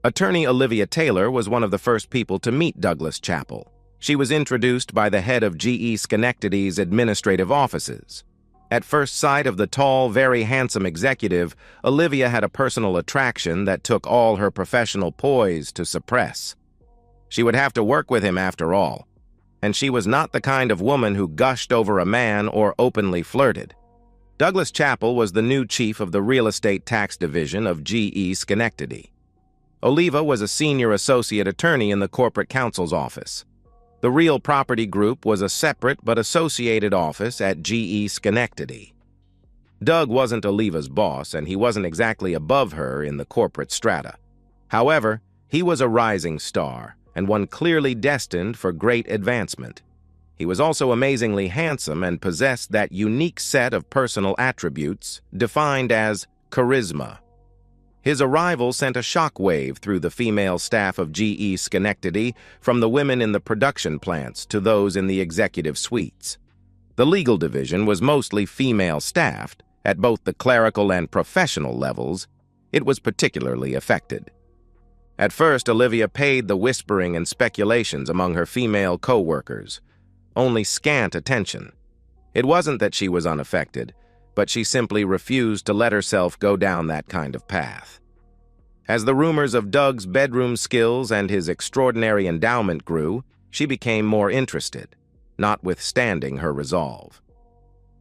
Attorney Olivia Taylor was one of the first people to meet Douglas Chappell. She was introduced by the head of GE Schenectady's administrative offices. At first sight of the tall, very handsome executive, Olivia had a personal attraction that took all her professional poise to suppress. She would have to work with him after all, and she was not the kind of woman who gushed over a man or openly flirted. Douglas Chappell was the new chief of the real estate tax division of GE Schenectady. Oliva was a senior associate attorney in the corporate counsel's office. The Real Property Group was a separate but associated office at GE Schenectady. Doug wasn't Oliva's boss, and he wasn't exactly above her in the corporate strata. However, he was a rising star, and one clearly destined for great advancement. He was also amazingly handsome and possessed that unique set of personal attributes defined as charisma. His arrival sent a shockwave through the female staff of GE Schenectady, from the women in the production plants to those in the executive suites. The legal division was mostly female-staffed. At both the clerical and professional levels, it was particularly affected. At first, Olivia paid the whispering and speculations among her female co-workers only scant attention. It wasn't that she was unaffected, but she simply refused to let herself go down that kind of path. As the rumors of Doug's bedroom skills and his extraordinary endowment grew, she became more interested, notwithstanding her resolve.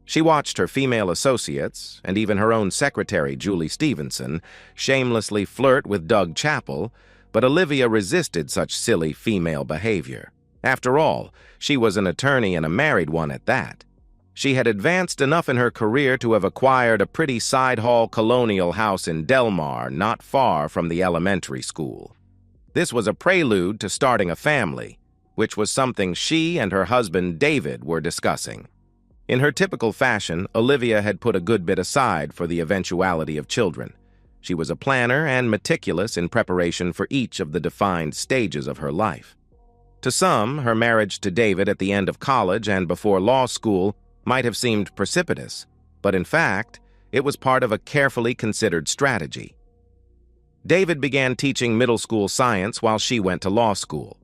She watched her female associates, and even her own secretary, Julie Stevenson, shamelessly flirt with Doug Chappell, but Olivia resisted such silly female behavior. After all, she was an attorney and a married one at that. She had advanced enough in her career to have acquired a pretty side-hall colonial house in Delmar, not far from the elementary school. This was a prelude to starting a family, which was something she and her husband David were discussing. In her typical fashion, Olivia had put a good bit aside for the eventuality of children. She was a planner and meticulous in preparation for each of the defined stages of her life. To some, her marriage to David at the end of college and before law school might have seemed precipitous, but in fact, it was part of a carefully considered strategy. David began teaching middle school science while she went to law school.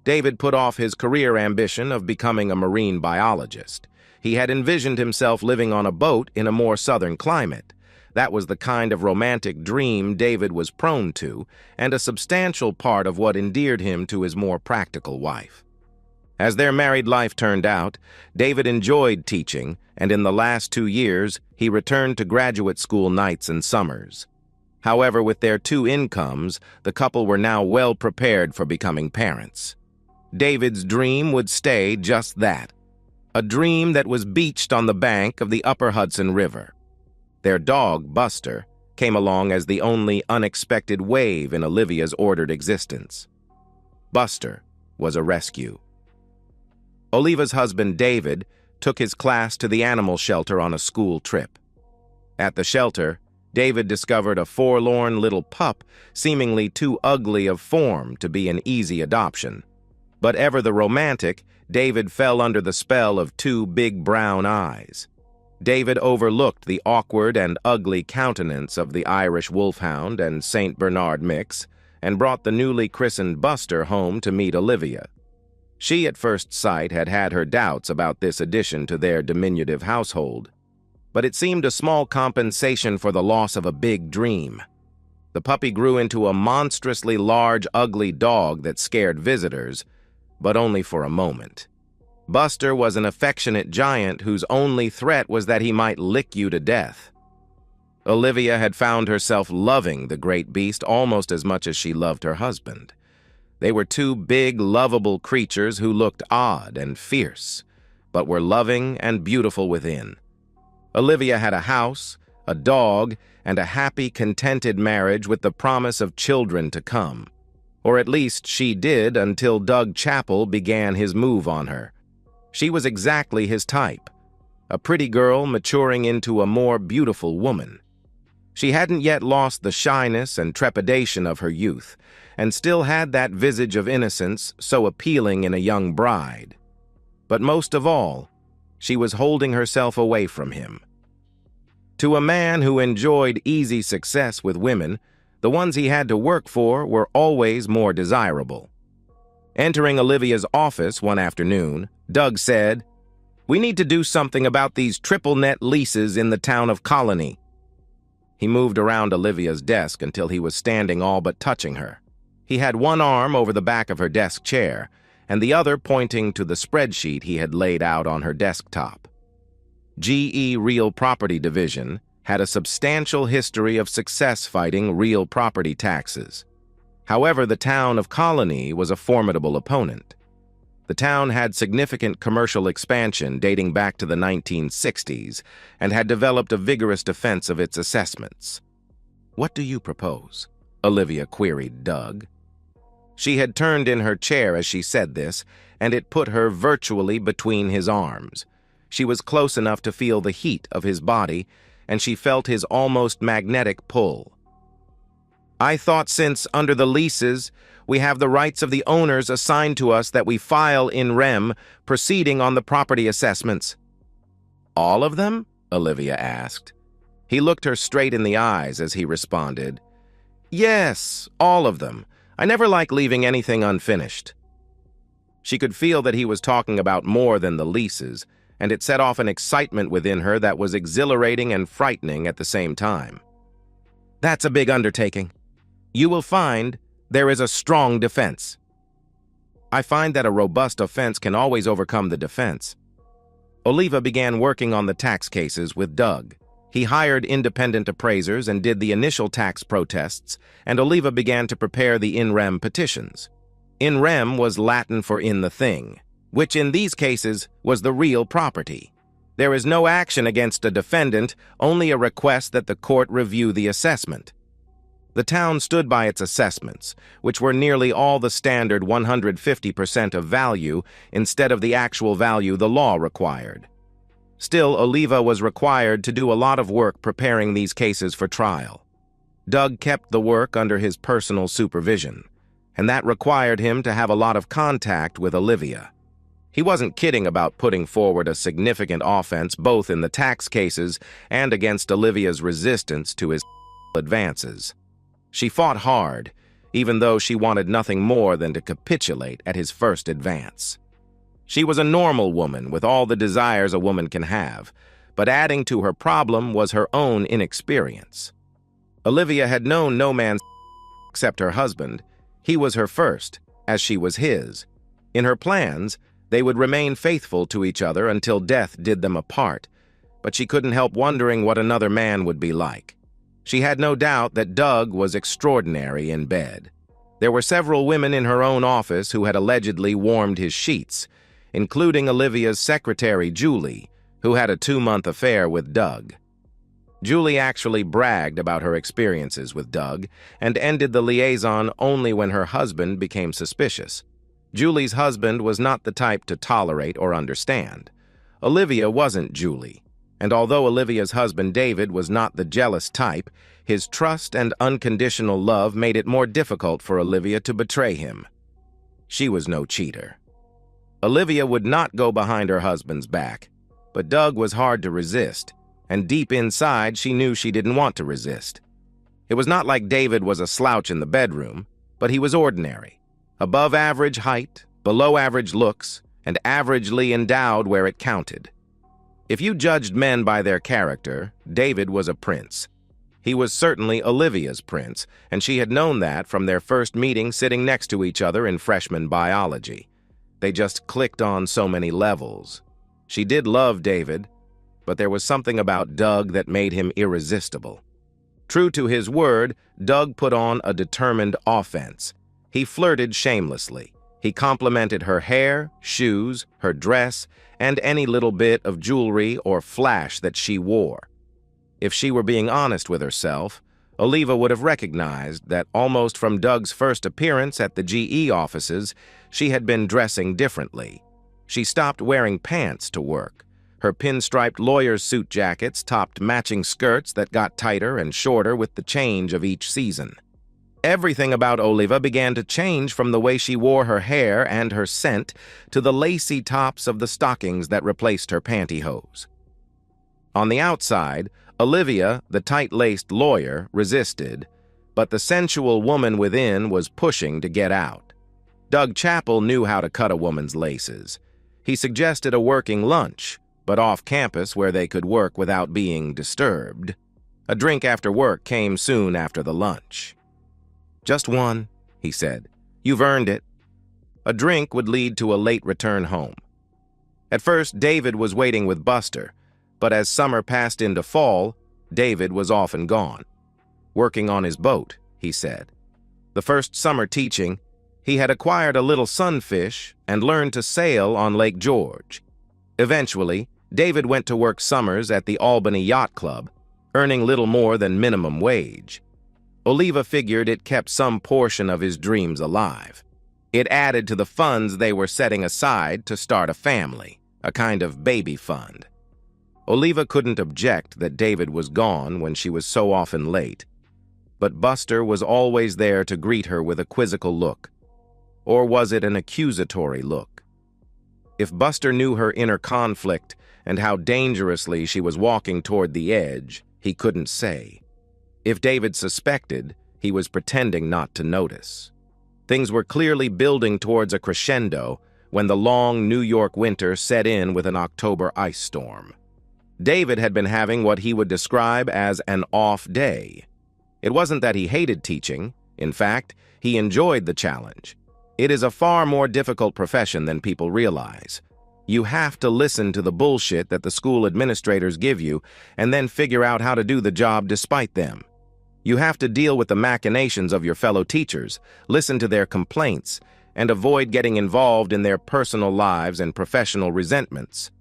David put off his career ambition of becoming a marine biologist. He had envisioned himself living on a boat in a more southern climate. That was the kind of romantic dream David was prone to, and a substantial part of what endeared him to his more practical wife. As their married life turned out, David enjoyed teaching, and in the last 2 years, he returned to graduate school nights and summers. However, with their 2 incomes, the couple were now well prepared for becoming parents. David's dream would stay just that, a dream that was beached on the bank of the Upper Hudson River. Their dog, Buster, came along as the only unexpected wave in Olivia's ordered existence. Buster was a rescue. Oliva's husband, David, took his class to the animal shelter on a school trip. At the shelter, David discovered a forlorn little pup, seemingly too ugly of form to be an easy adoption. But ever the romantic, David fell under the spell of 2 big brown eyes. David overlooked the awkward and ugly countenance of the Irish Wolfhound and St. Bernard mix and brought the newly christened Buster home to meet Olivia. She at first sight had had her doubts about this addition to their diminutive household, but it seemed a small compensation for the loss of a big dream. The puppy grew into a monstrously large, ugly dog that scared visitors, but only for a moment. Buster was an affectionate giant whose only threat was that he might lick you to death. Olivia had found herself loving the great beast almost as much as she loved her husband. They were 2 big, lovable creatures who looked odd and fierce, but were loving and beautiful within. Olivia had a house, a dog, and a happy, contented marriage with the promise of children to come. Or at least she did until Doug Chappell began his move on her. She was exactly his type, a pretty girl maturing into a more beautiful woman. She hadn't yet lost the shyness and trepidation of her youth, and still had that visage of innocence so appealing in a young bride. But most of all, she was holding herself away from him. To a man who enjoyed easy success with women, The ones he had to work for were always more desirable. Entering Olivia's office one afternoon, Doug said, "We need to do something about these triple-net leases in the town of Colony." He moved around Olivia's desk until he was standing all but touching her. He had one arm over the back of her desk chair, and the other pointing to the spreadsheet he had laid out on her desktop. GE Real Property Division had a substantial history of success fighting real property taxes. However, the town of Colony was a formidable opponent. The town had significant commercial expansion dating back to the 1960s and had developed a vigorous defense of its assessments. "What do you propose?" Olivia queried Doug. She had turned in her chair as she said this, and it put her virtually between his arms. She was close enough to feel the heat of his body, and she felt his almost magnetic pull. "I thought since, under the leases, we have the rights of the owners assigned to us that we file in rem, proceeding on the property assessments." "All of them?" Olivia asked. He looked her straight in the eyes as he responded, "Yes, all of them. I never like leaving anything unfinished." She could feel that he was talking about more than the leases, and it set off an excitement within her that was exhilarating and frightening at the same time. "That's a big undertaking. You will find there is a strong defense." "I find that a robust offense can always overcome the defense." Oliva began working on the tax cases with Doug. He hired independent appraisers and did the initial tax protests, and Oliva began to prepare the in rem petitions. In rem was Latin for "in the thing," which in these cases was the real property. There is no action against a defendant, only a request that the court review the assessment. The town stood by its assessments, which were nearly all the standard 150% of value instead of the actual value the law required. Still, Oliva was required to do a lot of work preparing these cases for trial. Doug kept the work under his personal supervision, and that required him to have a lot of contact with Olivia. He wasn't kidding about putting forward a significant offense both in the tax cases and against Olivia's resistance to his advances. She fought hard, even though she wanted nothing more than to capitulate at his first advance. She was a normal woman with all the desires a woman can have, but adding to her problem was her own inexperience. Olivia had known no man except her husband. He was her first, as she was his. In her plans, they would remain faithful to each other until death did them apart, but she couldn't help wondering what another man would be like. She had no doubt that Doug was extraordinary in bed. There were several women in her own office who had allegedly warmed his sheets, including Olivia's secretary, Julie, who had a 2-month affair with Doug. Julie actually bragged about her experiences with Doug and ended the liaison only when her husband became suspicious. Julie's husband was not the type to tolerate or understand. Olivia wasn't Julie, and although Olivia's husband David was not the jealous type, his trust and unconditional love made it more difficult for Olivia to betray him. She was no cheater. Olivia would not go behind her husband's back, but Doug was hard to resist, and deep inside she knew she didn't want to resist. It was not like David was a slouch in the bedroom, but he was ordinary. Above average height, below average looks, and averagely endowed where it counted. If you judged men by their character, David was a prince. He was certainly Olivia's prince, and she had known that from their first meeting sitting next to each other in freshman biology. They just clicked on so many levels. She did love David, but there was something about Doug that made him irresistible. True to his word, Doug put on a determined offense. He flirted shamelessly. He complimented her hair, shoes, her dress, and any little bit of jewelry or flash that she wore. If she were being honest with herself, Oliva would have recognized that almost from Doug's first appearance at the GE offices, she had been dressing differently. She stopped wearing pants to work. Her pinstriped lawyer's suit jackets topped matching skirts that got tighter and shorter with the change of each season. Everything about Oliva began to change, from the way she wore her hair and her scent to the lacy tops of the stockings that replaced her pantyhose. On the outside, Olivia, the tight-laced lawyer, resisted, but the sensual woman within was pushing to get out. Doug Chappell knew how to cut a woman's laces. He suggested a working lunch, but off campus where they could work without being disturbed. A drink after work came soon after the lunch. "Just one," he said. "You've earned it." A drink would lead to a late return home. At first, David was waiting with Buster, but as summer passed into fall, David was often gone. Working on his boat, he said. The first summer teaching, he had acquired a little sunfish and learned to sail on Lake George. Eventually, David went to work summers at the Albany Yacht Club, earning little more than minimum wage. Oliva figured it kept some portion of his dreams alive. It added to the funds they were setting aside to start a family, a kind of baby fund. Oliva couldn't object that David was gone when she was so often late, but Buster was always there to greet her with a quizzical look. Or was it an accusatory look? If Buster knew her inner conflict and how dangerously she was walking toward the edge, he couldn't say. If David suspected, he was pretending not to notice. Things were clearly building towards a crescendo when the long New York winter set in with an October ice storm. David had been having what he would describe as an off day. It wasn't that he hated teaching. In fact, he enjoyed the challenge. It is a far more difficult profession than people realize. You have to listen to the bullshit that the school administrators give you and then figure out how to do the job despite them. You have to deal with the machinations of your fellow teachers, listen to their complaints, and avoid getting involved in their personal lives and professional resentments.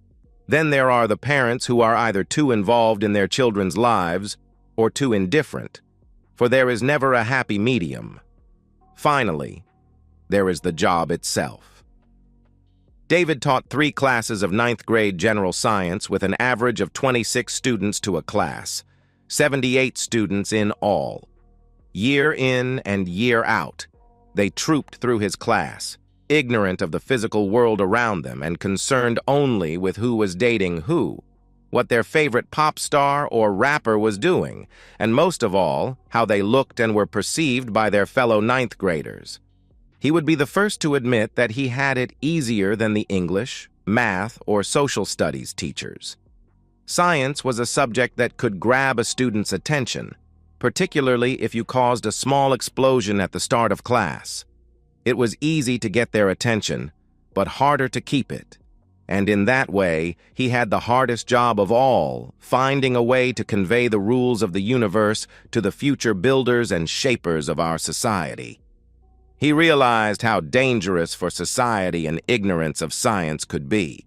Then there are the parents who are either too involved in their children's lives or too indifferent, for there is never a happy medium. Finally, there is the job itself. David taught 3 classes of 9th grade general science with an average of 26 students to a class, 78 students in all. Year in and year out, they trooped through his class, ignorant of the physical world around them and concerned only with who was dating who, what their favorite pop star or rapper was doing, and most of all, how they looked and were perceived by their fellow 9th graders. He would be the first to admit that he had it easier than the English, math, or social studies teachers. Science was a subject that could grab a student's attention, particularly if you caused a small explosion at the start of class. It was easy to get their attention, but harder to keep it. And in that way, he had the hardest job of all, finding a way to convey the rules of the universe to the future builders and shapers of our society. He realized how dangerous for society an ignorance of science could be.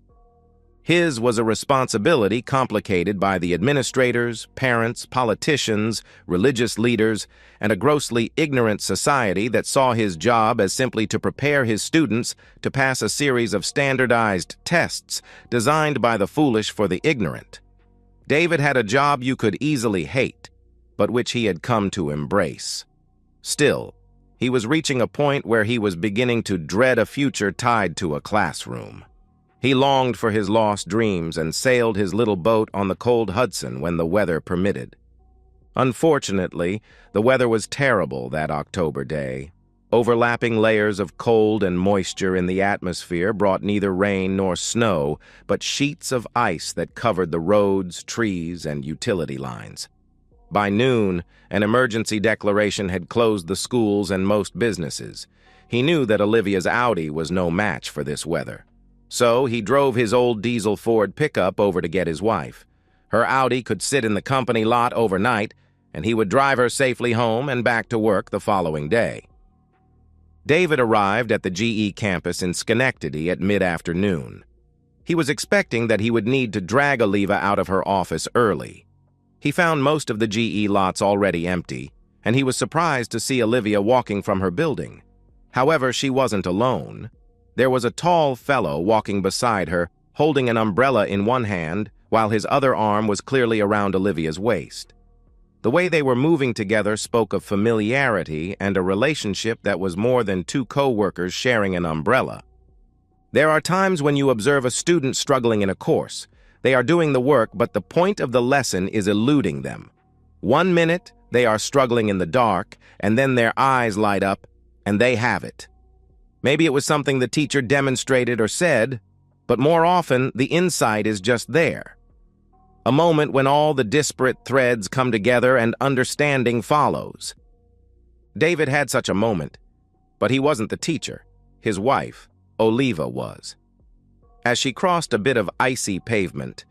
His was a responsibility complicated by the administrators, parents, politicians, religious leaders, and a grossly ignorant society that saw his job as simply to prepare his students to pass a series of standardized tests designed by the foolish for the ignorant. David had a job you could easily hate, but which he had come to embrace. Still, he was reaching a point where he was beginning to dread a future tied to a classroom. He longed for his lost dreams and sailed his little boat on the cold Hudson when the weather permitted. Unfortunately, the weather was terrible that October day. Overlapping layers of cold and moisture in the atmosphere brought neither rain nor snow, but sheets of ice that covered the roads, trees, and utility lines. By noon, an emergency declaration had closed the schools and most businesses. He knew that Olivia's Audi was no match for this weather. So he drove his old diesel Ford pickup over to get his wife. Her Audi could sit in the company lot overnight, and he would drive her safely home and back to work the following day. David arrived at the GE campus in Schenectady at mid-afternoon. He was expecting that he would need to drag Oliva out of her office early. He found most of the GE lots already empty, and he was surprised to see Olivia walking from her building. However, she wasn't alone. There was a tall fellow walking beside her, holding an umbrella in one hand, while his other arm was clearly around Olivia's waist. The way they were moving together spoke of familiarity and a relationship that was more than 2 co-workers sharing an umbrella. There are times when you observe a student struggling in a course. They are doing the work, but the point of the lesson is eluding them. 1 minute, they are struggling in the dark, and then their eyes light up, and they have it. Maybe it was something the teacher demonstrated or said, but more often, the insight is just there. A moment when all the disparate threads come together and understanding follows. David had such a moment, but he wasn't the teacher. His wife, Oliva, was. As she crossed a bit of icy pavement,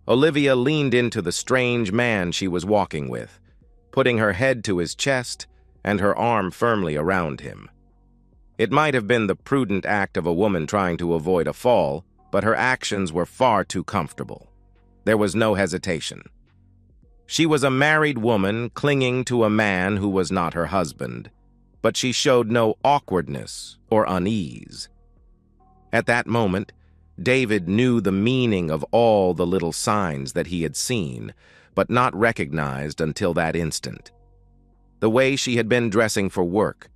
Olivia leaned into the strange man she was walking with, putting her head to his chest and her arm firmly around him. It might have been the prudent act of a woman trying to avoid a fall, but her actions were far too comfortable. There was no hesitation. She was a married woman clinging to a man who was not her husband, but she showed no awkwardness or unease. At that moment, David knew the meaning of all the little signs that he had seen, but not recognized until that instant. The way she had been dressing for work,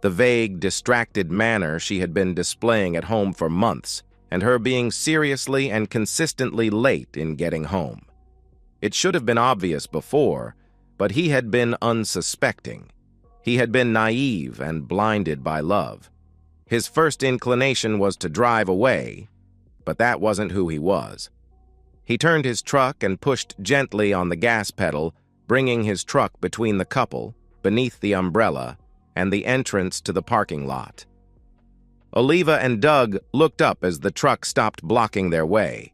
the vague, distracted manner she had been displaying at home for months, and her being seriously and consistently late in getting home. It should have been obvious before, but he had been unsuspecting. He had been naive and blinded by love. His first inclination was to drive away, but that wasn't who he was. He turned his truck and pushed gently on the gas pedal, bringing his truck between the couple, beneath the umbrella, and the entrance to the parking lot. Oliva and Doug looked up as the truck stopped blocking their way.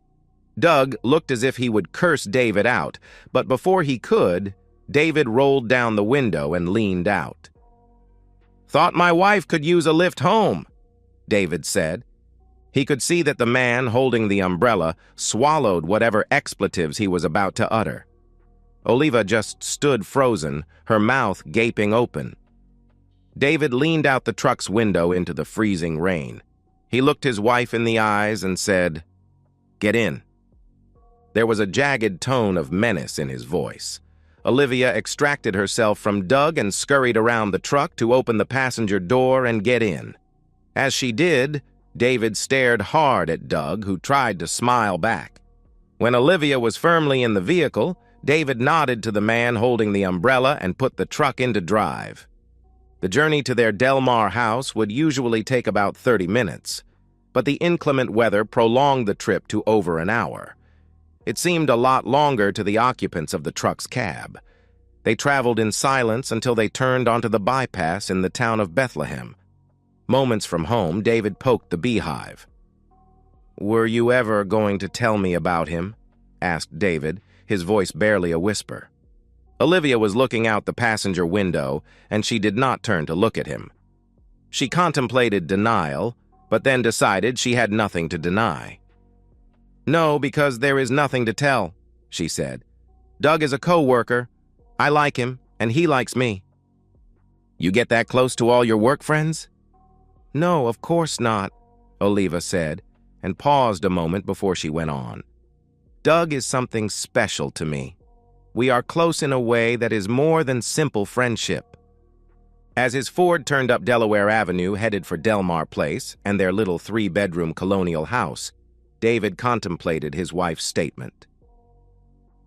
Doug looked as if he would curse David out, but before he could, David rolled down the window and leaned out. "Thought my wife could use a lift home," David said. He could see that the man holding the umbrella swallowed whatever expletives he was about to utter. Oliva just stood frozen, her mouth gaping open. David leaned out the truck's window into the freezing rain. He looked his wife in the eyes and said, "Get in." There was a jagged tone of menace in his voice. Olivia extracted herself from Doug and scurried around the truck to open the passenger door and get in. As she did, David stared hard at Doug, who tried to smile back. When Olivia was firmly in the vehicle, David nodded to the man holding the umbrella and put the truck into drive. The journey to their Del Mar house would usually take about 30 minutes, but the inclement weather prolonged the trip to over an hour. It seemed a lot longer to the occupants of the truck's cab. They traveled in silence until they turned onto the bypass in the town of Bethlehem. Moments from home, David poked the beehive. "Were you ever going to tell me about him?" asked David, his voice barely a whisper. Olivia was looking out the passenger window, and she did not turn to look at him. She contemplated denial, but then decided she had nothing to deny. "No, because there is nothing to tell," she said. "Doug is a co-worker. I like him, and he likes me." "You get that close to all your work friends?" "No, of course not," Oliva said, and paused a moment before she went on. "Doug is something special to me. We are close in a way that is more than simple friendship." As his Ford turned up Delaware Avenue headed for Del Mar Place and their little 3-bedroom colonial house, David contemplated his wife's statement.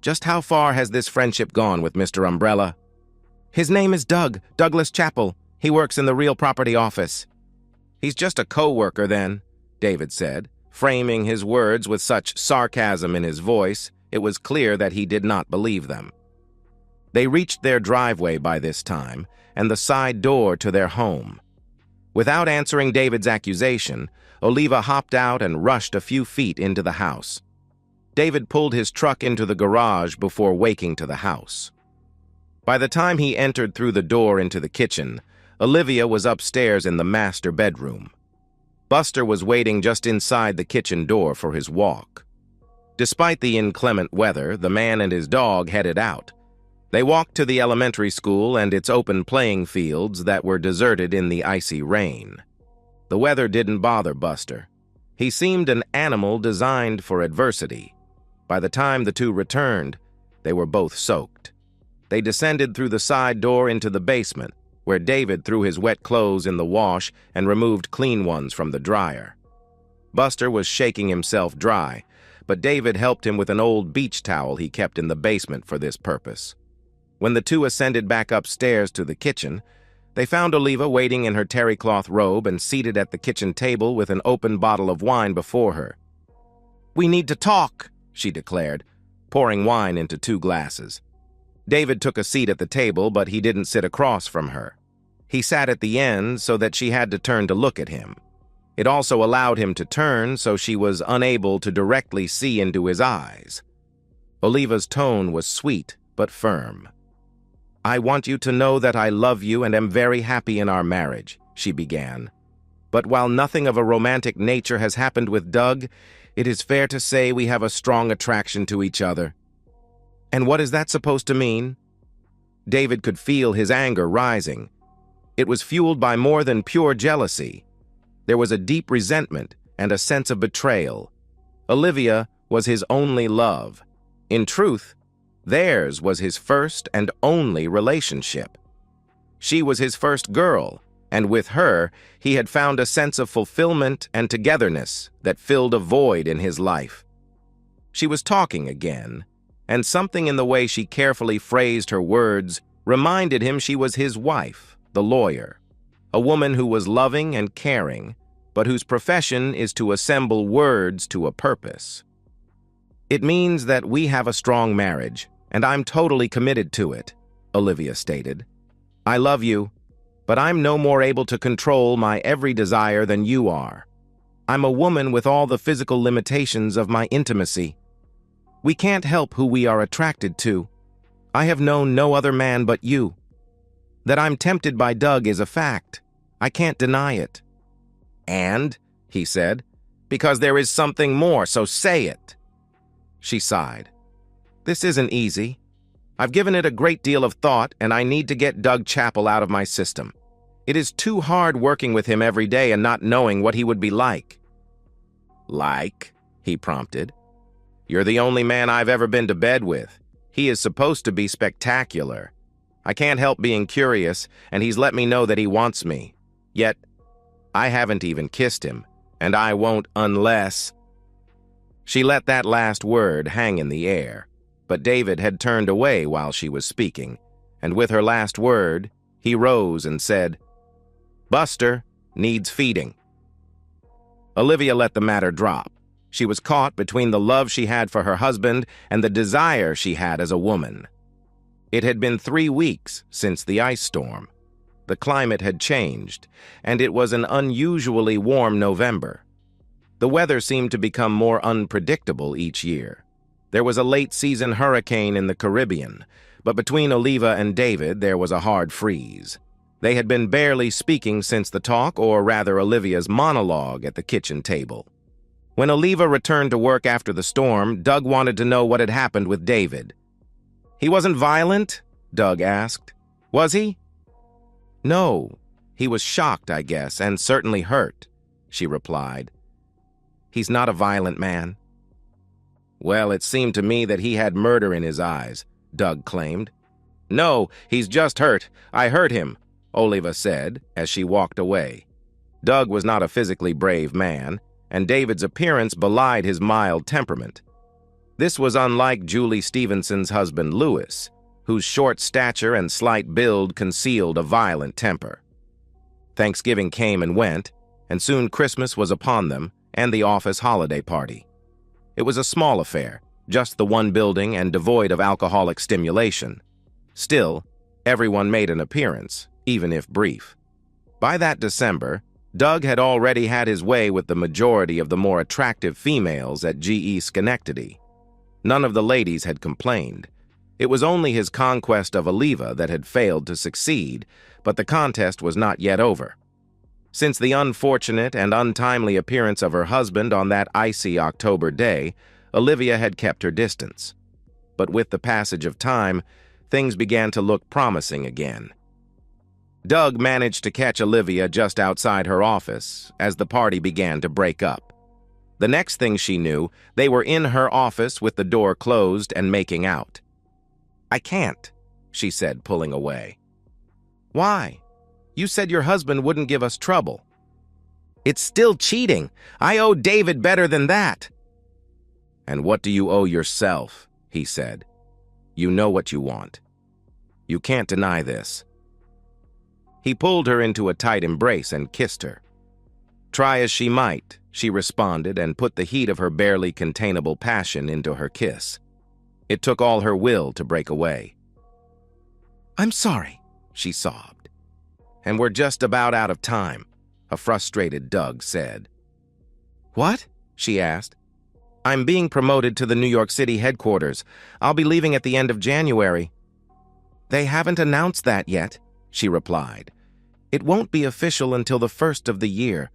"Just how far has this friendship gone with Mr. Umbrella?" "His name is Doug, Douglas Chappell. He works in the real property office." "He's just a co-worker then," David said, framing his words with such sarcasm in his voice, it was clear that he did not believe them. They reached their driveway by this time and the side door to their home. Without answering David's accusation, Oliva hopped out and rushed a few feet into the house. David pulled his truck into the garage before waking to the house. By the time he entered through the door into the kitchen, Olivia was upstairs in the master bedroom. Buster was waiting just inside the kitchen door for his walk. Despite the inclement weather, the man and his dog headed out. They walked to the elementary school and its open playing fields that were deserted in the icy rain. The weather didn't bother Buster. He seemed an animal designed for adversity. By the time the two returned, they were both soaked. They descended through the side door into the basement, where David threw his wet clothes in the wash and removed clean ones from the dryer. Buster was shaking himself dry, but David helped him with an old beach towel he kept in the basement for this purpose. When the two ascended back upstairs to the kitchen, they found Oliva waiting in her terry-cloth robe and seated at the kitchen table with an open bottle of wine before her. "We need to talk," she declared, pouring wine into 2 glasses. David took a seat at the table, but he didn't sit across from her. He sat at the end so that she had to turn to look at him. It also allowed him to turn so she was unable to directly see into his eyes. Oliva's tone was sweet but firm. "I want you to know that I love you and am very happy in our marriage," she began. "But while nothing of a romantic nature has happened with Doug, it is fair to say we have a strong attraction to each other." "And what is that supposed to mean?" David could feel his anger rising. It was fueled by more than pure jealousy. There was a deep resentment and a sense of betrayal. Olivia was his only love. In truth, theirs was his first and only relationship. She was his first girl, and with her, he had found a sense of fulfillment and togetherness that filled a void in his life. She was talking again, and something in the way she carefully phrased her words reminded him she was his wife, the lawyer, a woman who was loving and caring, but whose profession is to assemble words to a purpose. "It means that we have a strong marriage, and I'm totally committed to it," Olivia stated. "I love you, but I'm no more able to control my every desire than you are. I'm a woman with all the physical limitations of my intimacy. We can't help who we are attracted to. I have known no other man but you. That I'm tempted by Doug is a fact. I can't deny it." "And," he said, "because there is something more, so say it." She sighed. "This isn't easy. I've given it a great deal of thought, and I need to get Doug Chappell out of my system. It is too hard working with him every day and not knowing what he would be like." "Like?" he prompted. "You're the only man I've ever been to bed with. He is supposed to be spectacular. I can't help being curious, and he's let me know that he wants me. Yet, I haven't even kissed him, and I won't unless—" She let that last word hang in the air, but David had turned away while she was speaking, and with her last word, he rose and said, "Buster needs feeding." Olivia let the matter drop. She was caught between the love she had for her husband and the desire she had as a woman. It had been 3 weeks since the ice storm. The climate had changed, and it was an unusually warm November. The weather seemed to become more unpredictable each year. There was a late-season hurricane in the Caribbean, but between Oliva and David there was a hard freeze. They had been barely speaking since the talk, or rather Olivia's monologue at the kitchen table. When Oliva returned to work after the storm, Doug wanted to know what had happened with David. "He wasn't violent?" Doug asked. "Was he?" "No. He was shocked, I guess, and certainly hurt," she replied. "He's not a violent man." "Well, it seemed to me that he had murder in his eyes," Doug claimed. "No, he's just hurt. I hurt him," Oliva said as she walked away. Doug was not a physically brave man, and David's appearance belied his mild temperament. This was unlike Julie Stevenson's husband, Louis, whose short stature and slight build concealed a violent temper. Thanksgiving came and went, and soon Christmas was upon them and the office holiday party. It was a small affair, just the one building and devoid of alcoholic stimulation. Still, everyone made an appearance, even if brief. By that December, Doug had already had his way with the majority of the more attractive females at GE Schenectady. None of the ladies had complained. It was only his conquest of Oliva that had failed to succeed, but the contest was not yet over. Since the unfortunate and untimely appearance of her husband on that icy October day, Olivia had kept her distance. But with the passage of time, things began to look promising again. Doug managed to catch Olivia just outside her office as the party began to break up. The next thing she knew, they were in her office with the door closed and making out. "I can't," she said, pulling away. "Why? You said your husband wouldn't give us trouble." "It's still cheating. I owe David better than that." "And what do you owe yourself?" he said. "You know what you want." You can't deny this." He pulled her into a tight embrace and kissed her. Try as she might, she responded and put the heat of her barely containable passion into her kiss. It took all her will to break away. "I'm sorry," she sobbed. "And we're just about out of time," a frustrated Doug said. "What?" she asked. "I'm being promoted to the New York City headquarters. I'll be leaving at the end of January." "They haven't announced that yet," she replied. "It won't be official until the first of the year,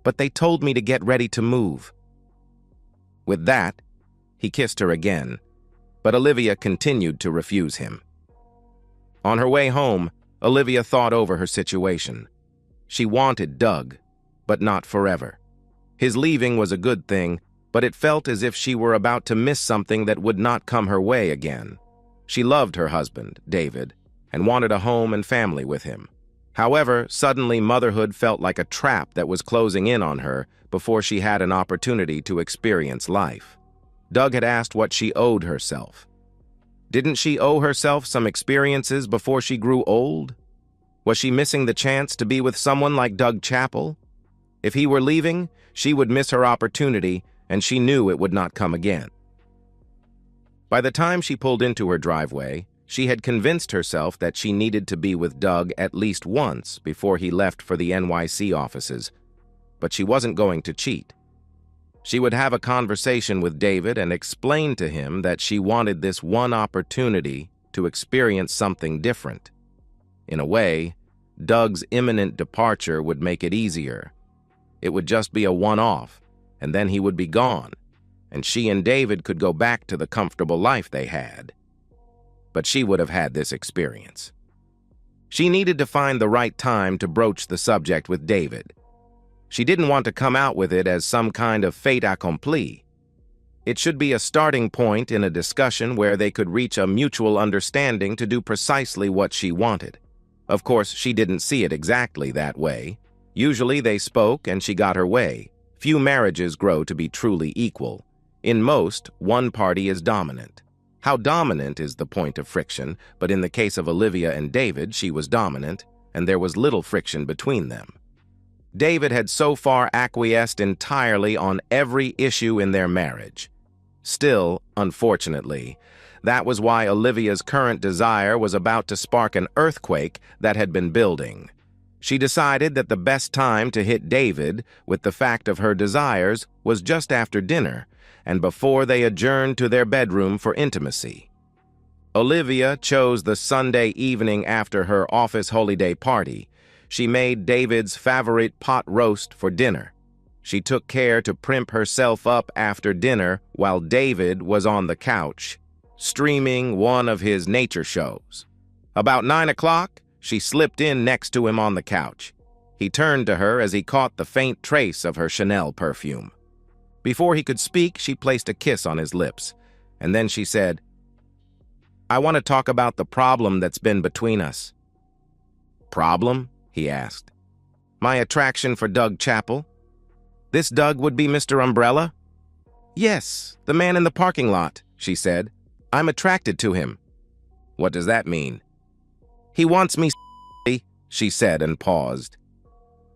but they told me to get ready to move." With that, he kissed her again, but Olivia continued to refuse him. On her way home, Olivia thought over her situation. She wanted Doug, but not forever. His leaving was a good thing, but it felt as if she were about to miss something that would not come her way again. She loved her husband, David, and wanted a home and family with him. However, suddenly motherhood felt like a trap that was closing in on her before she had an opportunity to experience life. Doug had asked what she owed herself. Didn't she owe herself some experiences before she grew old? Was she missing the chance to be with someone like Doug Chappell? If he were leaving, she would miss her opportunity, and she knew it would not come again. By the time she pulled into her driveway, she had convinced herself that she needed to be with Doug at least once before he left for the NYC offices, but she wasn't going to cheat. She would have a conversation with David and explain to him that she wanted this one opportunity to experience something different. In a way, Doug's imminent departure would make it easier. It would just be a one-off, and then he would be gone, and she and David could go back to the comfortable life they had. But she would have had this experience. She needed to find the right time to broach the subject with David. She didn't want to come out with it as some kind of fait accompli. It should be a starting point in a discussion where they could reach a mutual understanding to do precisely what she wanted. Of course, she didn't see it exactly that way. Usually they spoke and she got her way. Few marriages grow to be truly equal. In most, one party is dominant. How dominant is the point of friction, but in the case of Olivia and David, she was dominant, and there was little friction between them. David had so far acquiesced entirely on every issue in their marriage. Still, unfortunately, that was why Olivia's current desire was about to spark an earthquake that had been building. She decided that the best time to hit David with the fact of her desires was just after dinner, and before they adjourned to their bedroom for intimacy. Olivia chose the Sunday evening after her office holiday party. She made David's favorite pot roast for dinner. She took care to primp herself up after dinner while David was on the couch, streaming one of his nature shows. About 9 o'clock, she slipped in next to him on the couch. He turned to her as he caught the faint trace of her Chanel perfume. Before he could speak, she placed a kiss on his lips, and then she said, "I want to talk about the problem that's been between us." "Problem?" he asked. "My attraction for Doug Chappell." "This Doug would be Mr. Umbrella?" "Yes, the man in the parking lot," she said. "I'm attracted to him." "What does that mean?" "He wants me," she said and paused.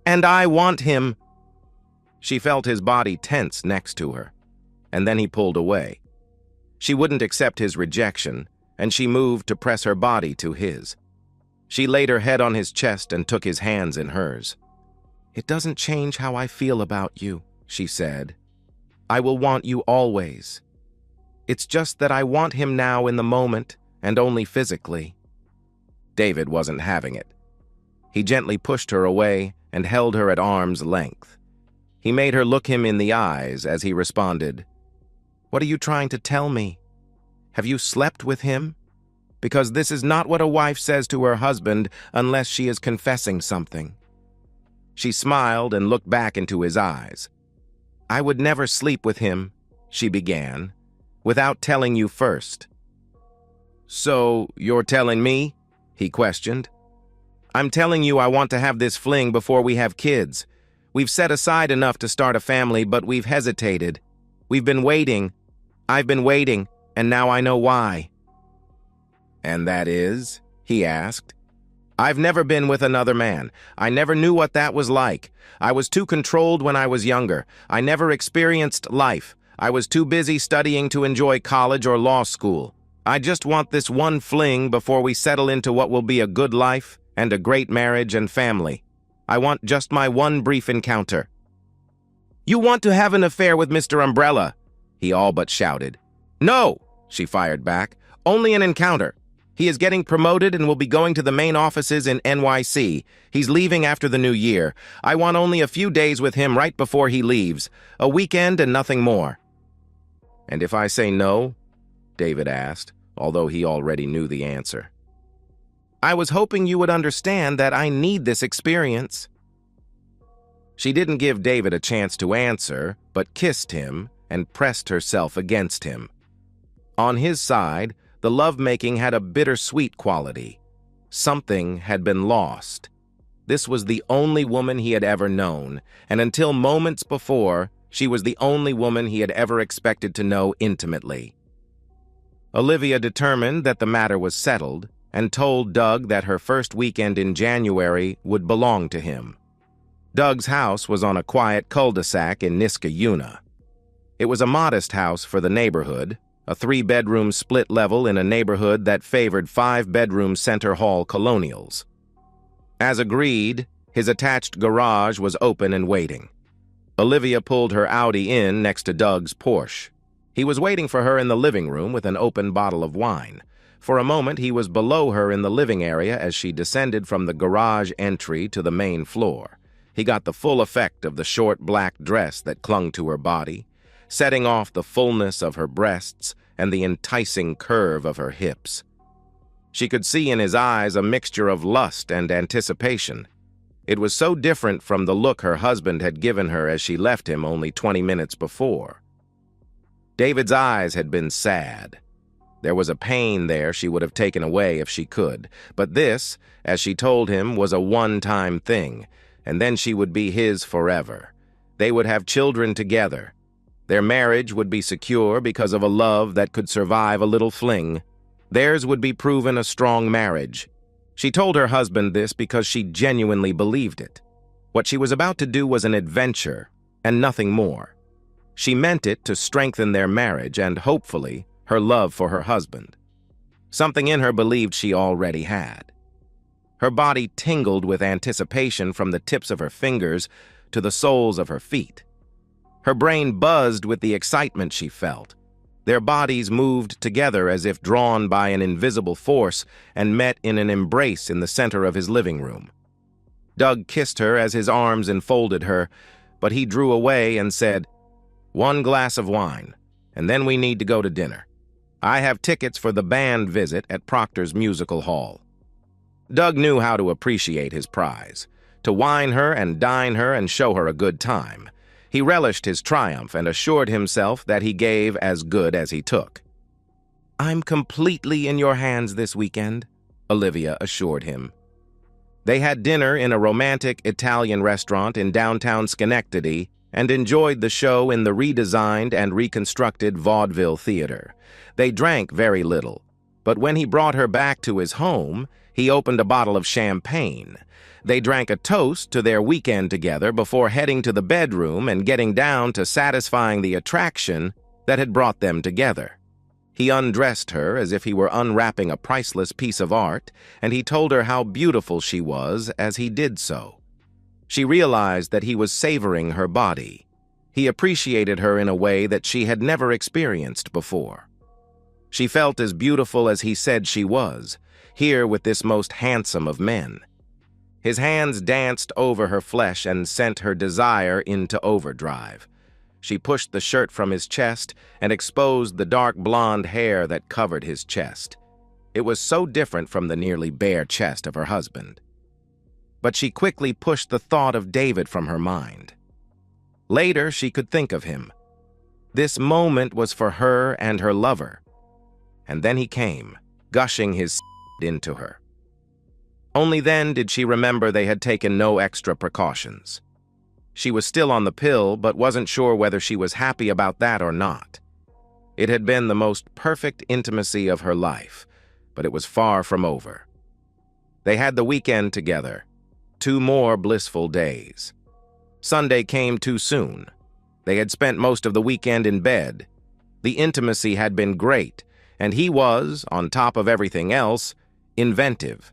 "And I want him." She felt his body tense next to her, and then he pulled away. She wouldn't accept his rejection, and she moved to press her body to his. She laid her head on his chest and took his hands in hers. "It doesn't change how I feel about you," she said. "I will want you always. It's just that I want him now in the moment and only physically." David wasn't having it. He gently pushed her away and held her at arm's length. He made her look him in the eyes as he responded, "What are you trying to tell me? Have you slept with him? Because this is not what a wife says to her husband unless she is confessing something." She smiled and looked back into his eyes. "I would never sleep with him," she began, "without telling you first." "So, you're telling me?" he questioned. "I'm telling you I want to have this fling before we have kids. We've set aside enough to start a family, but we've hesitated. We've been waiting. I've been waiting, and now I know why." "And that is?" he asked. "I've never been with another man. I never knew what that was like. I was too controlled when I was younger. I never experienced life. I was too busy studying to enjoy college or law school. I just want this one fling before we settle into what will be a good life and a great marriage and family. I want just my one brief encounter." "You want to have an affair with Mr. Umbrella?" he all but shouted. "No," she fired back. "Only an encounter. He is getting promoted and will be going to the main offices in NYC. He's leaving after the new year. I want only a few days with him right before he leaves. A weekend and nothing more." "And if I say no?" David asked, although he already knew the answer. "I was hoping you would understand that I need this experience." She didn't give David a chance to answer, but kissed him and pressed herself against him. On his side, the lovemaking had a bittersweet quality. Something had been lost. This was the only woman he had ever known, and until moments before, she was the only woman he had ever expected to know intimately. Olivia determined that the matter was settled and told Doug that her first weekend in January would belong to him. Doug's house was on a quiet cul-de-sac in Niskayuna. It was a modest house for the neighborhood, a 3-bedroom split level in a neighborhood that favored 5-bedroom center hall colonials. As agreed, his attached garage was open and waiting. Olivia pulled her Audi in next to Doug's Porsche. He was waiting for her in the living room with an open bottle of wine. For a moment, he was below her in the living area as she descended from the garage entry to the main floor. He got the full effect of the short black dress that clung to her body, setting off the fullness of her breasts and the enticing curve of her hips. She could see in his eyes a mixture of lust and anticipation. It was so different from the look her husband had given her as she left him only 20 minutes before. David's eyes had been sad. There was a pain there she would have taken away if she could, but this, as she told him, was a one-time thing, and then she would be his forever. They would have children together. Their marriage would be secure because of a love that could survive a little fling. Theirs would be proven a strong marriage. She told her husband this because she genuinely believed it. What she was about to do was an adventure, and nothing more. She meant it to strengthen their marriage and, hopefully, her love for her husband. Something in her believed she already had. Her body tingled with anticipation from the tips of her fingers to the soles of her feet. Her brain buzzed with the excitement she felt. Their bodies moved together as if drawn by an invisible force and met in an embrace in the center of his living room. Doug kissed her as his arms enfolded her, but he drew away and said, "One glass of wine, and then we need to go to dinner. I have tickets for the band visit at Proctor's Musical Hall." Doug knew how to appreciate his prize, to wine her and dine her and show her a good time. He relished his triumph and assured himself that he gave as good as he took. "I'm completely in your hands this weekend," Olivia assured him. They had dinner in a romantic Italian restaurant in downtown Schenectady and enjoyed the show in the redesigned and reconstructed Vaudeville Theater. They drank very little, but when he brought her back to his home, he opened a bottle of champagne. They drank a toast to their weekend together before heading to the bedroom and getting down to satisfying the attraction that had brought them together. He undressed her as if he were unwrapping a priceless piece of art, and he told her how beautiful she was as he did so. She realized that he was savoring her body. He appreciated her in a way that she had never experienced before. She felt as beautiful as he said she was, here with this most handsome of men. His hands danced over her flesh and sent her desire into overdrive. She pushed the shirt from his chest and exposed the dark blonde hair that covered his chest. It was so different from the nearly bare chest of her husband. But she quickly pushed the thought of David from her mind. Later, she could think of him. This moment was for her and her lover. And then he came, gushing his into her. Only then did she remember they had taken no extra precautions. She was still on the pill, but wasn't sure whether she was happy about that or not. It had been the most perfect intimacy of her life, but it was far from over. They had the weekend together. 2 more blissful days. Sunday came too soon. They had spent most of the weekend in bed. The intimacy had been great, and he was, on top of everything else, inventive.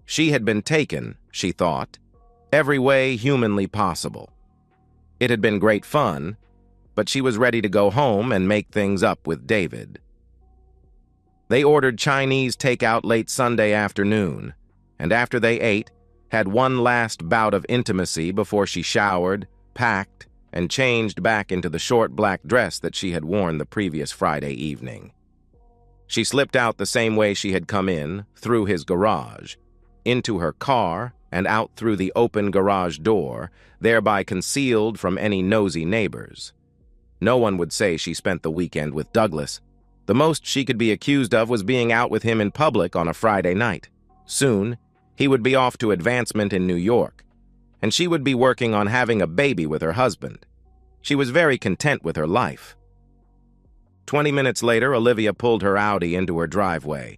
She had been taken, she thought, every way humanly possible. It had been great fun, but she was ready to go home and make things up with David. They ordered Chinese takeout late Sunday afternoon, and after they ate, had one last bout of intimacy before she showered, packed, and changed back into the short black dress that she had worn the previous Friday evening. She slipped out the same way she had come in, through his garage, into her car and out through the open garage door, thereby concealed from any nosy neighbors. No one would say she spent the weekend with Douglas. The most she could be accused of was being out with him in public on a Friday night. Soon, he would be off to advancement in New York, and she would be working on having a baby with her husband. She was very content with her life. 20 minutes later, Olivia pulled her Audi into her driveway.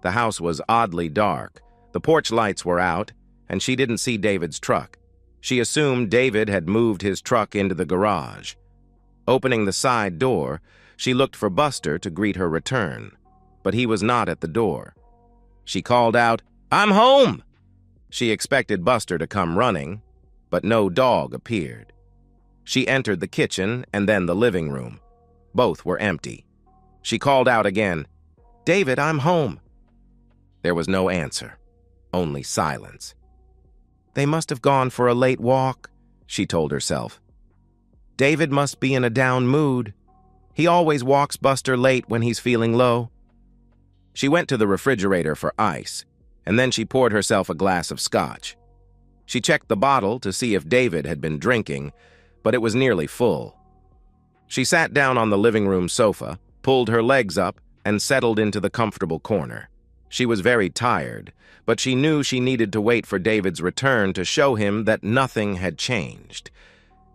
The house was oddly dark. The porch lights were out, and she didn't see David's truck. She assumed David had moved his truck into the garage. Opening the side door, she looked for Buster to greet her return, but he was not at the door. She called out, "I'm home!" She expected Buster to come running, but no dog appeared. She entered the kitchen and then the living room. Both were empty. She called out again, "David, I'm home." There was no answer, only silence. They must have gone for a late walk, she told herself. David must be in a down mood. He always walks Buster late when he's feeling low. She went to the refrigerator for ice, and then she poured herself a glass of scotch. She checked the bottle to see if David had been drinking, but it was nearly full. She sat down on the living room sofa, pulled her legs up, and settled into the comfortable corner. She was very tired, but she knew she needed to wait for David's return to show him that nothing had changed,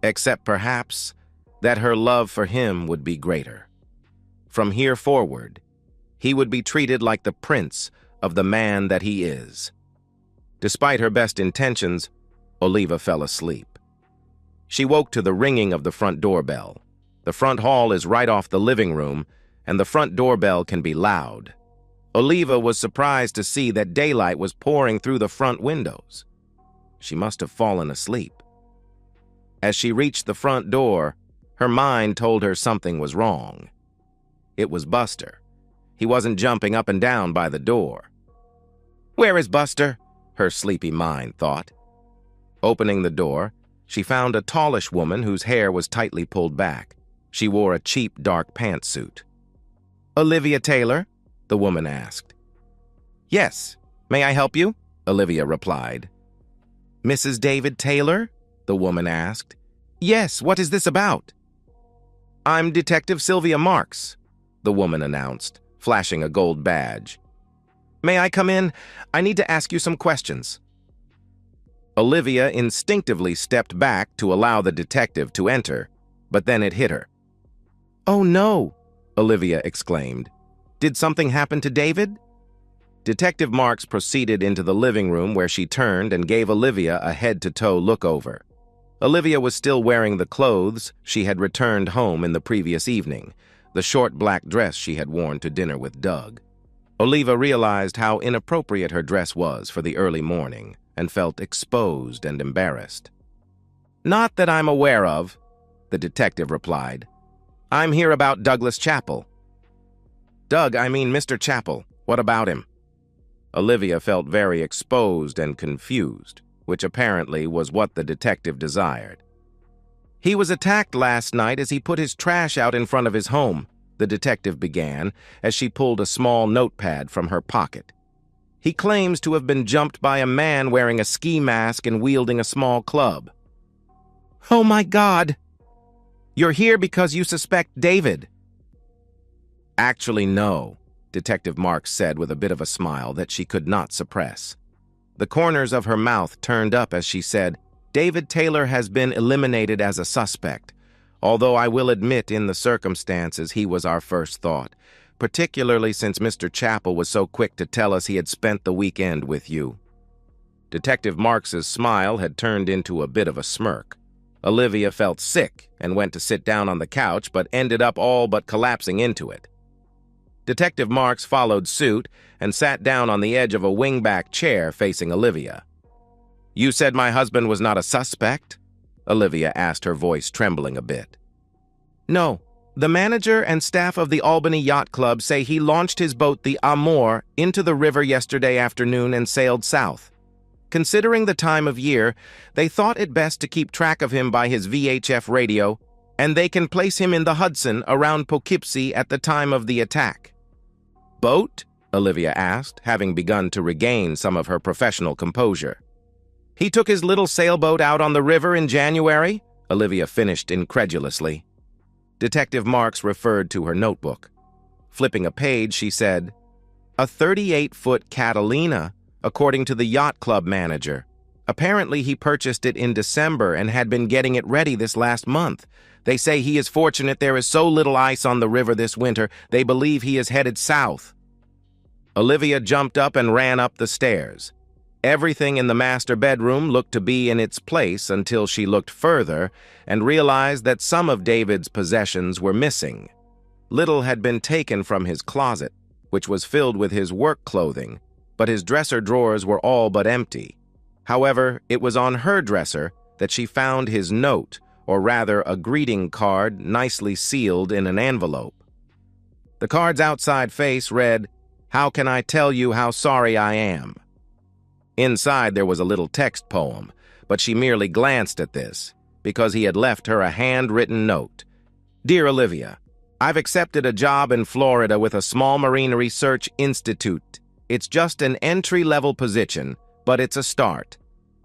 except perhaps that her love for him would be greater. From here forward, he would be treated like the prince of the man that he is. Despite her best intentions, Oliva fell asleep. She woke to the ringing of the front doorbell. The front hall is right off the living room, and the front doorbell can be loud. Oliva was surprised to see that daylight was pouring through the front windows. She must have fallen asleep. As she reached the front door, her mind told her something was wrong. It was Buster. He wasn't jumping up and down by the door. "Where is Buster?" her sleepy mind thought. Opening the door, she found a tallish woman whose hair was tightly pulled back. She wore a cheap dark pantsuit. "Olivia Taylor?" the woman asked. "Yes. May I help you?" Olivia replied. "Mrs. David Taylor?" the woman asked. "Yes, what is this about?" "I'm Detective Sylvia Marks," the woman announced, flashing a gold badge. "May I come in? I need to ask you some questions." Olivia instinctively stepped back to allow the detective to enter, but then it hit her. "Oh no!" Olivia exclaimed. "Did something happen to David?" Detective Marks proceeded into the living room where she turned and gave Olivia a head-to-toe look-over. Olivia was still wearing the clothes she had returned home in the previous evening, the short black dress she had worn to dinner with Doug. Olivia realized how inappropriate her dress was for the early morning and felt exposed and embarrassed. "Not that I'm aware of," the detective replied. "I'm here about Douglas Chappell." "Doug, I mean Mr. Chappell. What about him?" Olivia felt very exposed and confused, which apparently was what the detective desired. "He was attacked last night as he put his trash out in front of his home," the detective began as she pulled a small notepad from her pocket. "He claims to have been jumped by a man wearing a ski mask and wielding a small club." "Oh my God! You're here because you suspect David." "Actually, no," Detective Marks said with a bit of a smile that she could not suppress. The corners of her mouth turned up as she said, "David Taylor has been eliminated as a suspect, although I will admit in the circumstances he was our first thought, particularly since Mr. Chappell was so quick to tell us he had spent the weekend with you." Detective Marks's smile had turned into a bit of a smirk. Olivia felt sick and went to sit down on the couch, but ended up all but collapsing into it. Detective Marks followed suit and sat down on the edge of a wingback chair facing Olivia. "You said my husband was not a suspect?" Olivia asked, her voice trembling a bit. "No. The manager and staff of the Albany Yacht Club say he launched his boat, the Amor, into the river yesterday afternoon and sailed south. Considering the time of year, they thought it best to keep track of him by his VHF radio, and they can place him in the Hudson around Poughkeepsie at the time of the attack." "Boat?" Olivia asked, having begun to regain some of her professional composure. "He took his little sailboat out on the river in January?" Olivia finished incredulously. Detective Marks referred to her notebook. Flipping a page, she said, "A 38-foot Catalina, according to the yacht club manager. Apparently he purchased it in December and had been getting it ready this last month. They say he is fortunate there is so little ice on the river this winter, they believe he is headed south." Olivia jumped up and ran up the stairs. Everything in the master bedroom looked to be in its place until she looked further and realized that some of David's possessions were missing. Little had been taken from his closet, which was filled with his work clothing, but his dresser drawers were all but empty. However, it was on her dresser that she found his note, or rather a greeting card nicely sealed in an envelope. The card's outside face read, "How can I tell you how sorry I am?" Inside there was a little text poem, but she merely glanced at this, because he had left her a handwritten note. "Dear Olivia, I've accepted a job in Florida with a small marine research institute. It's just an entry-level position, but it's a start.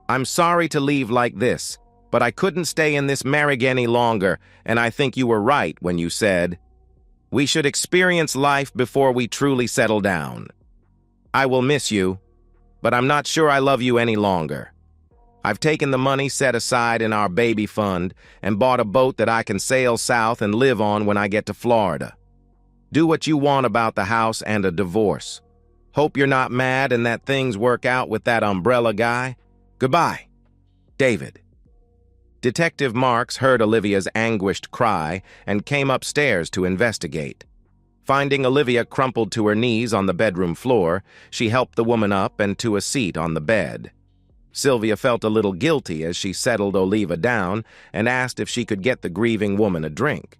I'm sorry to leave like this, but I couldn't stay in this marriage any longer, and I think you were right when you said, we should experience life before we truly settle down. I will miss you, but I'm not sure I love you any longer. I've taken the money set aside in our baby fund and bought a boat that I can sail south and live on when I get to Florida. Do what you want about the house and a divorce. Hope you're not mad and that things work out with that umbrella guy. Goodbye, David." Detective Marks heard Olivia's anguished cry and came upstairs to investigate. Finding Olivia crumpled to her knees on the bedroom floor, she helped the woman up and to a seat on the bed. Sylvia felt a little guilty as she settled Olivia down and asked if she could get the grieving woman a drink.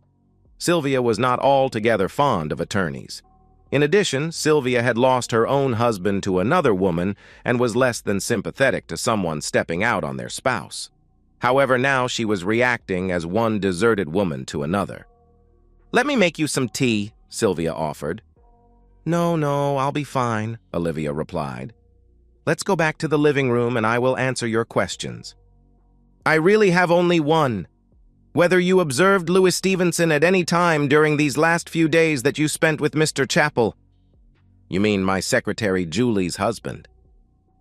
Sylvia was not altogether fond of attorneys. In addition, Sylvia had lost her own husband to another woman and was less than sympathetic to someone stepping out on their spouse. However, now she was reacting as one deserted woman to another. "Let me make you some tea," Sylvia offered. No, I'll be fine," Olivia replied. "Let's go back to the living room and I will answer your questions." "I really have only one. Whether you observed Louis Stevenson at any time during these last few days that you spent with Mr. Chappell." "You mean my secretary Julie's husband?"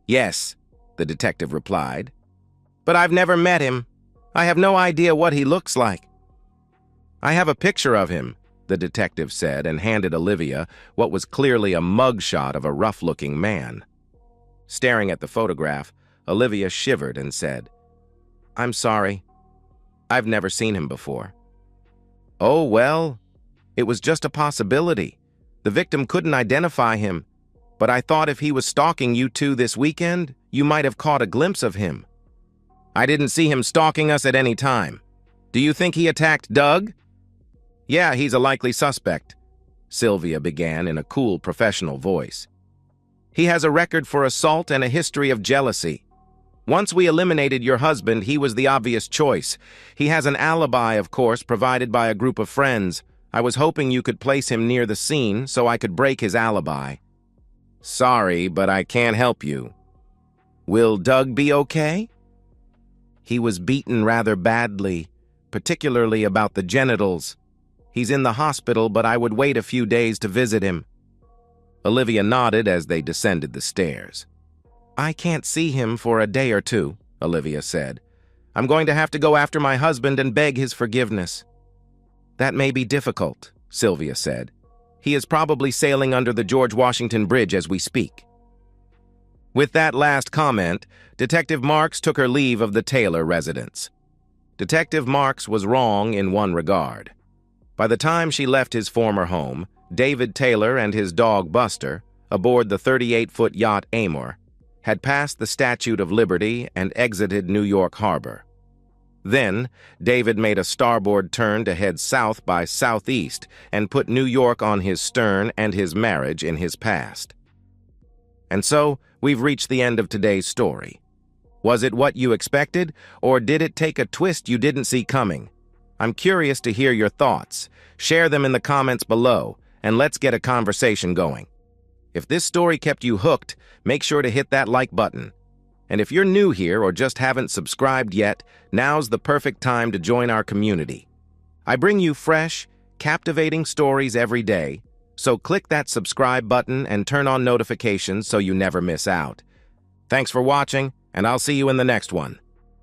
"Yes," the detective replied. "But I've never met him. I have no idea what he looks like." "I have a picture of him," the detective said and handed Olivia what was clearly a mugshot of a rough-looking man. Staring at the photograph, Olivia shivered and said, "I'm sorry. I've never seen him before." "Oh, well, it was just a possibility. The victim couldn't identify him, but I thought if he was stalking you two this weekend, you might have caught a glimpse of him." "I didn't see him stalking us at any time. Do you think he attacked Doug?" "Yeah, he's a likely suspect," Sylvia began in a cool professional voice. "He has a record for assault and a history of jealousy. Once we eliminated your husband, he was the obvious choice. He has an alibi, of course, provided by a group of friends. I was hoping you could place him near the scene so I could break his alibi." "Sorry, but I can't help you." "Will Doug be okay?" "He was beaten rather badly, particularly about the genitals. He's in the hospital, but I would wait a few days to visit him." Olivia nodded as they descended the stairs. "I can't see him for a day or two," Olivia said. "I'm going to have to go after my husband and beg his forgiveness." "That may be difficult," Sylvia said. "He is probably sailing under the George Washington Bridge as we speak." With that last comment, Detective Marks took her leave of the Taylor residence. Detective Marks was wrong in one regard. By the time she left his former home, David Taylor and his dog Buster, aboard the 38-foot yacht Amor, had passed the Statue of Liberty and exited New York Harbor. Then, David made a starboard turn to head south by southeast and put New York on his stern and his marriage in his past. And so, we've reached the end of today's story. Was it what you expected, or did it take a twist you didn't see coming? I'm curious to hear your thoughts. Share them in the comments below, and let's get a conversation going. If this story kept you hooked, make sure to hit that like button. And if you're new here or just haven't subscribed yet, now's the perfect time to join our community. I bring you fresh, captivating stories every day, so click that subscribe button and turn on notifications so you never miss out. Thanks for watching, and I'll see you in the next one.